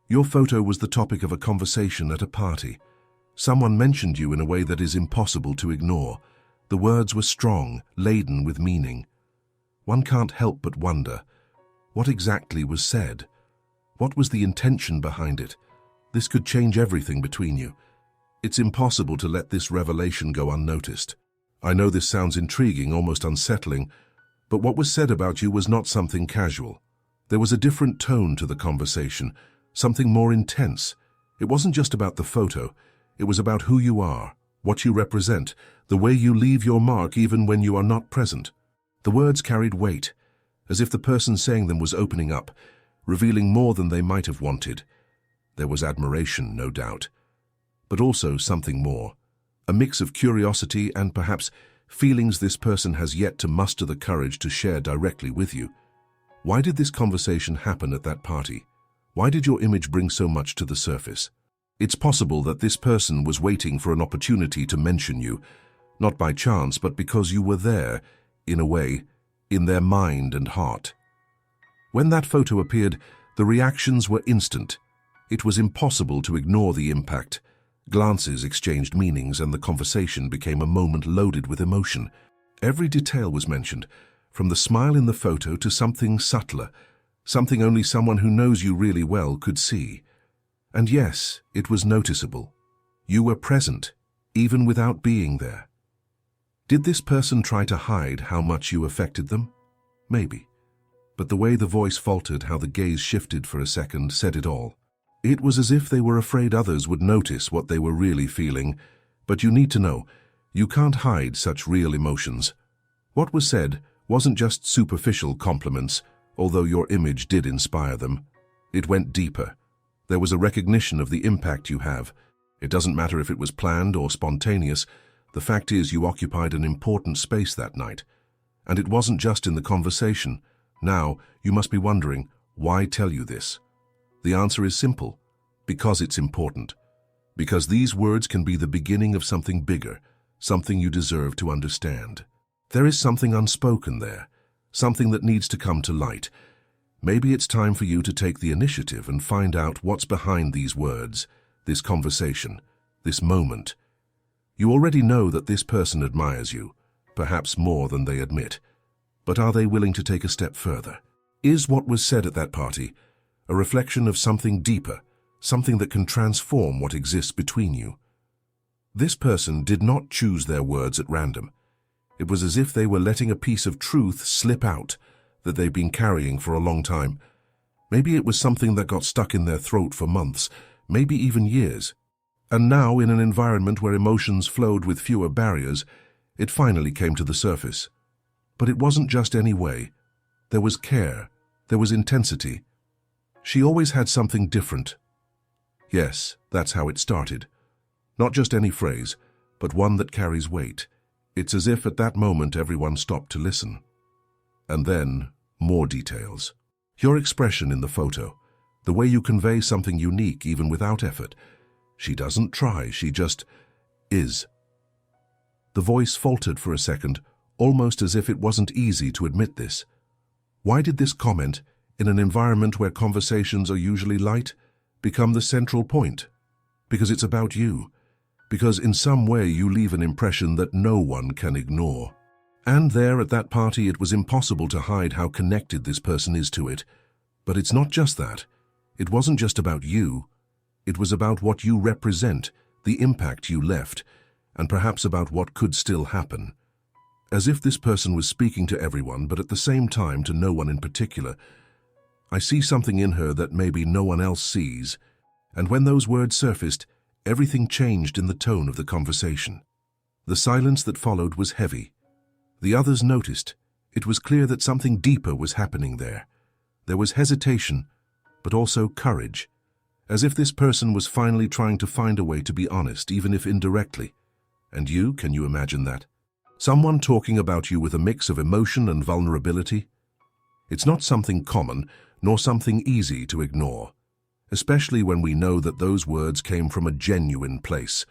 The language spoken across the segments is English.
Your photo was the topic of a conversation at a party. Someone mentioned you in a way that is impossible to ignore. The words were strong, laden with meaning. One can't help but wonder, what exactly was said? What was the intention behind it? This could change everything between you. It's impossible to let this revelation go unnoticed. I know this sounds intriguing, almost unsettling, but what was said about you was not something casual. There was a different tone to the conversation, something more intense. It wasn't just about the photo, it was about who you are, what you represent, the way you leave your mark even when you are not present. The words carried weight, as if the person saying them was opening up, revealing more than they might have wanted. There was admiration, no doubt, but also something more, a mix of curiosity and perhaps feelings this person has yet to muster the courage to share directly with you. Why did this conversation happen at that party? Why did your image bring so much to the surface? It's possible that this person was waiting for an opportunity to mention you, not by chance, but because you were there, in a way, in their mind and heart. When that photo appeared, the reactions were instant. It was impossible to ignore the impact. Glances exchanged meanings, and the conversation became a moment loaded with emotion. Every detail was mentioned, from the smile in the photo to something subtler, something only someone who knows you really well could see. And yes, it was noticeable. You were present, even without being there. Did this person try to hide how much you affected them? Maybe. But the way the voice faltered, how the gaze shifted for a second, said it all. It was as if they were afraid others would notice what they were really feeling. But you need to know, you can't hide such real emotions. What was said wasn't just superficial compliments, although your image did inspire them. It went deeper. There was a recognition of the impact you have. It doesn't matter if it was planned or spontaneous. The fact is, you occupied an important space that night. And it wasn't just in the conversation. Now, you must be wondering, why tell you this? The answer is simple. Because it's important. Because these words can be the beginning of something bigger, something you deserve to understand. There is something unspoken there, something that needs to come to light. Maybe it's time for you to take the initiative and find out what's behind these words, this conversation, this moment. You already know that this person admires you, perhaps more than they admit. But are they willing to take a step further? Is what was said at that party a reflection of something deeper, something that can transform what exists between you? This person did not choose their words at random. It was as if they were letting a piece of truth slip out that they've been carrying for a long time. Maybe it was something that got stuck in their throat for months, maybe even years. And now, in an environment where emotions flowed with fewer barriers, it finally came to the surface. But it wasn't just any way. There was care. There was intensity. She always had something different. Yes, that's how it started. Not just any phrase, but one that carries weight. It's as if at that moment everyone stopped to listen. And then, more details. Your expression in the photo, the way you convey something unique even without effort. She doesn't try, she just is. The voice faltered for a second, almost as if it wasn't easy to admit this. Why did this comment, in an environment where conversations are usually light, become the central point? Because it's about you. Because in some way you leave an impression that no one can ignore. And there at that party it was impossible to hide how connected this person is to it. But it's not just that. It wasn't just about you. It was about what you represent, the impact you left, and perhaps about what could still happen. As if this person was speaking to everyone, but at the same time to no one in particular. I see something in her that maybe no one else sees. And when those words surfaced, everything changed in the tone of the conversation. The silence that followed was heavy. The others noticed. It was clear that something deeper was happening there. There was hesitation, but also courage, as if this person was finally trying to find a way to be honest, even if indirectly. And you, can you imagine that? Someone talking about you with a mix of emotion and vulnerability? It's not something common, nor something easy to ignore, especially when we know that those words came from a genuine place,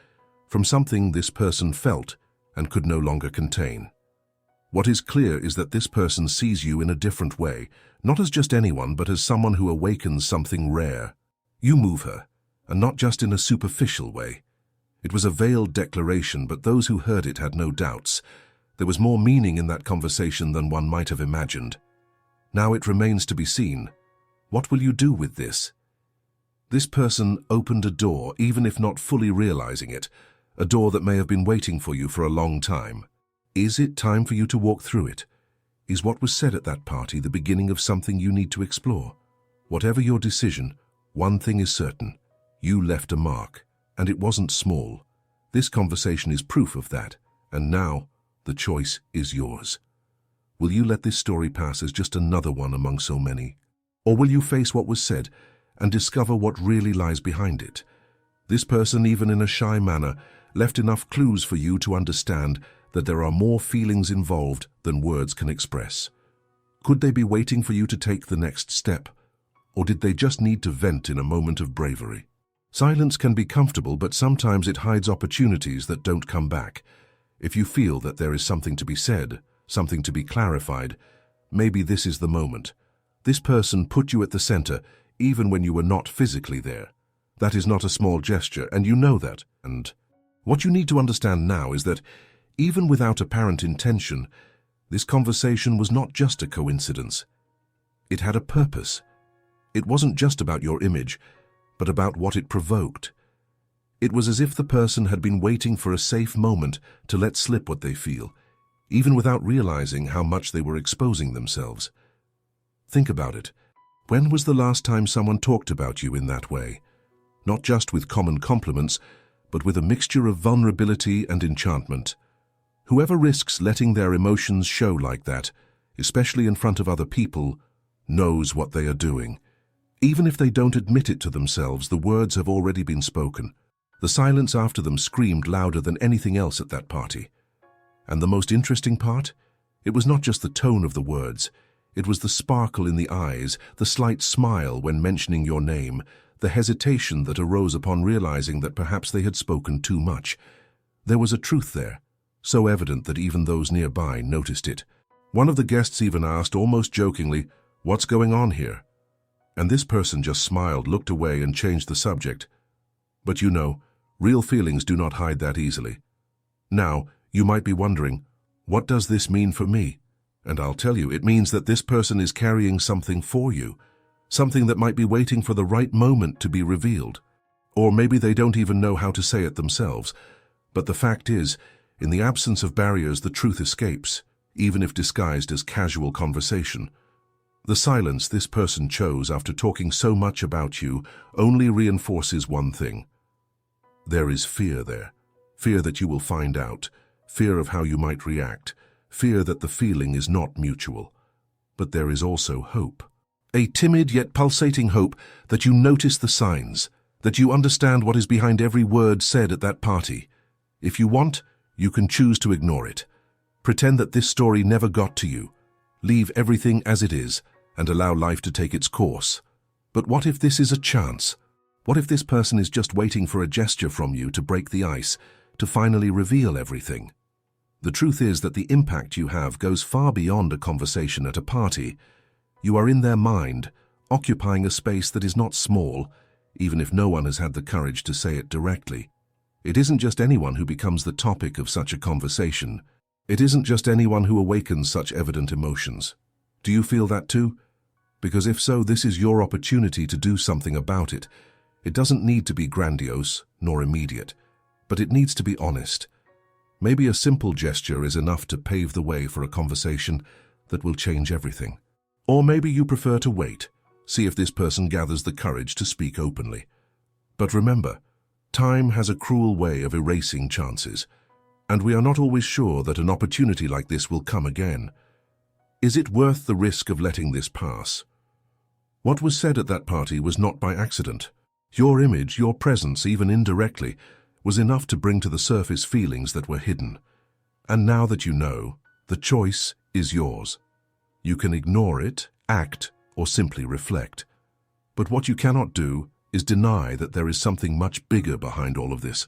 from something this person felt and could no longer contain. What is clear is that this person sees you in a different way, not as just anyone, but as someone who awakens something rare. You move her, and not just in a superficial way. It was a veiled declaration, but those who heard it had no doubts. There was more meaning in that conversation than one might have imagined. Now it remains to be seen. What will you do with this? This person opened a door, even if not fully realizing it, a door that may have been waiting for you for a long time. Is it time for you to walk through it? Is what was said at that party the beginning of something you need to explore? Whatever your decision, one thing is certain. You left a mark, and it wasn't small. This conversation is proof of that, and now the choice is yours. Will you let this story pass as just another one among so many? Or will you face what was said and discover what really lies behind it? This person, even in a shy manner, left enough clues for you to understand that there are more feelings involved than words can express. Could they be waiting for you to take the next step? Or did they just need to vent in a moment of bravery? Silence can be comfortable, but sometimes it hides opportunities that don't come back. If you feel that there is something to be said, something to be clarified, maybe this is the moment. This person put you at the center, even when you were not physically there. That is not a small gesture, and you know that. And what you need to understand now is that, even without apparent intention, this conversation was not just a coincidence. It had a purpose. It wasn't just about your image, but about what it provoked. It was as if the person had been waiting for a safe moment to let slip what they feel, even without realizing how much they were exposing themselves. Think about it. When was the last time someone talked about you in that way? Not just with common compliments, but with a mixture of vulnerability and enchantment. Whoever risks letting their emotions show like that, especially in front of other people, knows what they are doing. Even if they don't admit it to themselves, the words have already been spoken. The silence after them screamed louder than anything else at that party. And the most interesting part? It was not just the tone of the words. It was the sparkle in the eyes, the slight smile when mentioning your name, the hesitation that arose upon realizing that perhaps they had spoken too much. There was a truth there, so evident that even those nearby noticed it. One of the guests even asked, almost jokingly, "What's going on here?" And this person just smiled, looked away, and changed the subject. But you know, real feelings do not hide that easily. Now, you might be wondering, what does this mean for me? And I'll tell you, it means that this person is carrying something for you, something that might be waiting for the right moment to be revealed. Or maybe they don't even know how to say it themselves. But the fact is, in the absence of barriers, the truth escapes, even if disguised as casual conversation. The silence this person chose after talking so much about you only reinforces one thing. There is fear there. Fear that you will find out. Fear of how you might react. Fear that the feeling is not mutual. But there is also hope. A timid yet pulsating hope that you notice the signs, that you understand what is behind every word said at that party. If you want, you can choose to ignore it. Pretend that this story never got to you. Leave everything as it is and allow life to take its course. But what if this is a chance? What if this person is just waiting for a gesture from you to break the ice, to finally reveal everything? The truth is that the impact you have goes far beyond a conversation at a party. You are in their mind, occupying a space that is not small, even if no one has had the courage to say it directly. It isn't just anyone who becomes the topic of such a conversation. It isn't just anyone who awakens such evident emotions. Do you feel that too? Because if so, this is your opportunity to do something about it. It doesn't need to be grandiose nor immediate, but it needs to be honest. Maybe a simple gesture is enough to pave the way for a conversation that will change everything. Or maybe you prefer to wait, see if this person gathers the courage to speak openly. But remember, time has a cruel way of erasing chances, and we are not always sure that an opportunity like this will come again. Is it worth the risk of letting this pass? What was said at that party was not by accident. Your image, your presence, even indirectly, was enough to bring to the surface feelings that were hidden. And now that you know, the choice is yours. You can ignore it, act, or simply reflect. But what you cannot do is deny that there is something much bigger behind all of this.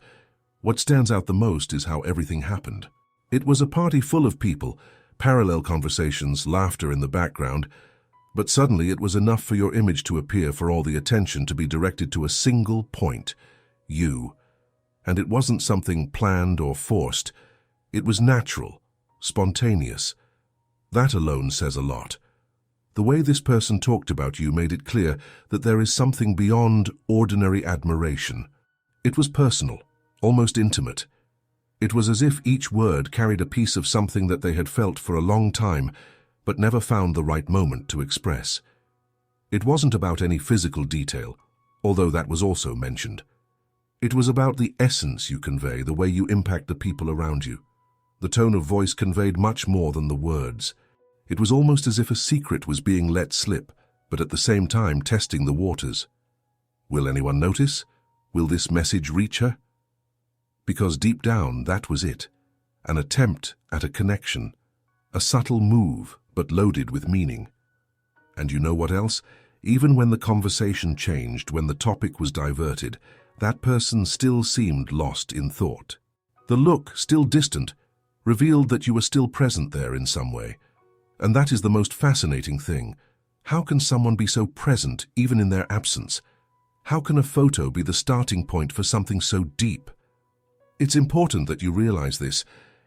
What stands out the most is how everything happened. It was a party full of people, parallel conversations, laughter in the background, But suddenly it was enough for your image to appear, for all the attention to be directed to a single point, you. And it wasn't something planned or forced. It was natural, spontaneous. That alone says a lot. The way this person talked about you made it clear that there is something beyond ordinary admiration. It was personal, almost intimate. It was as if each word carried a piece of something that they had felt for a long time, but never found the right moment to express. It wasn't about any physical detail, although that was also mentioned. It was about the essence you convey, the way you impact the people around you. The tone of voice conveyed much more than the words. It was almost as if a secret was being let slip, but at the same time testing the waters. Will anyone notice? Will this message reach her? Because deep down, that was it. An attempt at a connection. A subtle move, but loaded with meaning. And you know what else? Even when the conversation changed, when the topic was diverted, that person still seemed lost in thought. The look, still distant, revealed that you were still present there in some way. And that is the most fascinating thing. How can someone be so present even in their absence? How can a photo be the starting point for something so deep? It's important that you realize this.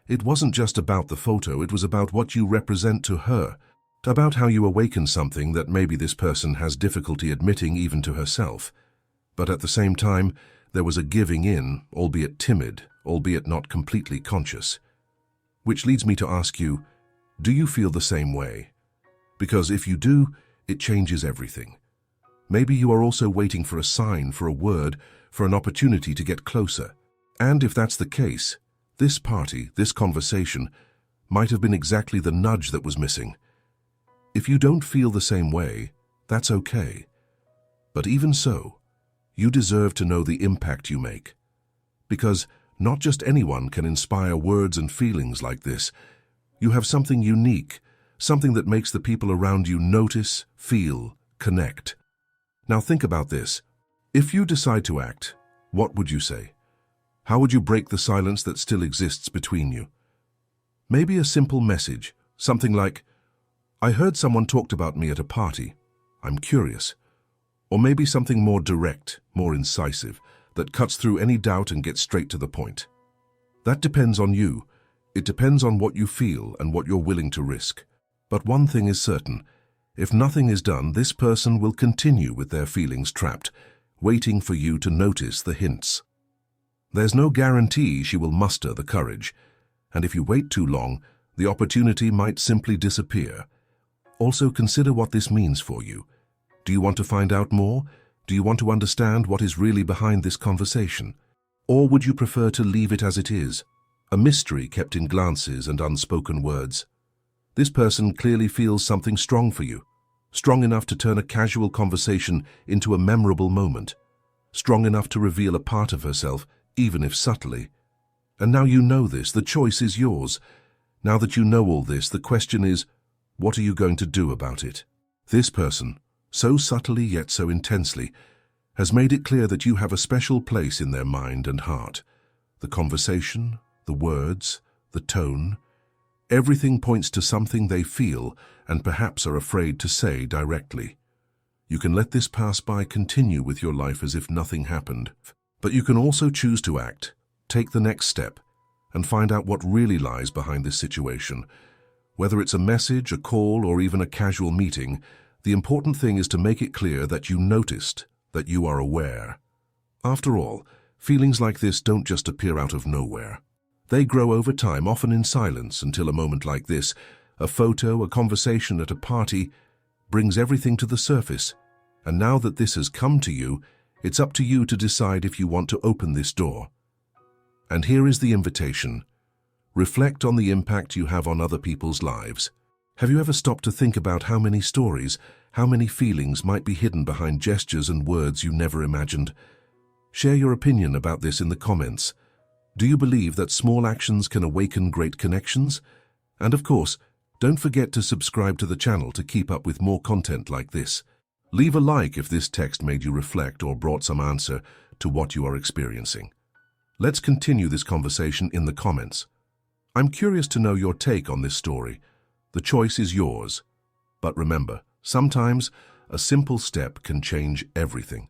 It wasn't just about the photo, it was about what you represent to her, about how you awaken something that maybe this person has difficulty admitting even to herself. But at the same time, there was a giving in, albeit timid, albeit not completely conscious. Which leads me to ask you, do you feel the same way? Because if you do, it changes everything. Maybe you are also waiting for a sign, for a word, for an opportunity to get closer. And if that's the case, this party, this conversation, might have been exactly the nudge that was missing. If you don't feel the same way, that's okay. But even so, you deserve to know the impact you make. Because not just anyone can inspire words and feelings like this. You have something unique, something that makes the people around you notice, feel, connect. Now think about this. If you decide to act, what would you say? How would you break the silence that still exists between you? Maybe a simple message, something like, "I heard someone talked about me at a party. I'm curious." Or maybe something more direct, more incisive, that cuts through any doubt and gets straight to the point. That depends on you. It depends on what you feel and what you're willing to risk. But one thing is certain. If nothing is done, this person will continue with their feelings trapped, waiting for you to notice the hints. There's no guarantee she will muster the courage, and if you wait too long, the opportunity might simply disappear. Also consider what this means for you. Do you want to find out more? Do you want to understand what is really behind this conversation? Or would you prefer to leave it as it is, a mystery kept in glances and unspoken words? This person clearly feels something strong for you, strong enough to turn a casual conversation into a memorable moment, strong enough to reveal a part of herself, even if subtly. And now you know this, the choice is yours. Now that you know all this, the question is, what are you going to do about it? This person, so subtly yet so intensely, has made it clear that you have a special place in their mind and heart. The conversation, the words, the tone, everything points to something they feel and perhaps are afraid to say directly. You can let this pass by, continue with your life as if nothing happened. But you can also choose to act, take the next step, and find out what really lies behind this situation. Whether it's a message, a call, or even a casual meeting, the important thing is to make it clear that you noticed, that you are aware. After all, feelings like this don't just appear out of nowhere. They grow over time, often in silence, until a moment like this, a photo, a conversation at a party, brings everything to the surface. And now that this has come to you, it's up to you to decide if you want to open this door. And here is the invitation. Reflect on the impact you have on other people's lives. Have you ever stopped to think about how many stories, how many feelings might be hidden behind gestures and words you never imagined? Share your opinion about this in the comments. Do you believe that small actions can awaken great connections? And of course, don't forget to subscribe to the channel to keep up with more content like this. Leave a like if this text made you reflect or brought some answer to what you are experiencing. Let's continue this conversation in the comments. I'm curious to know your take on this story. The choice is yours. But remember, Sometimes, a simple step can change everything.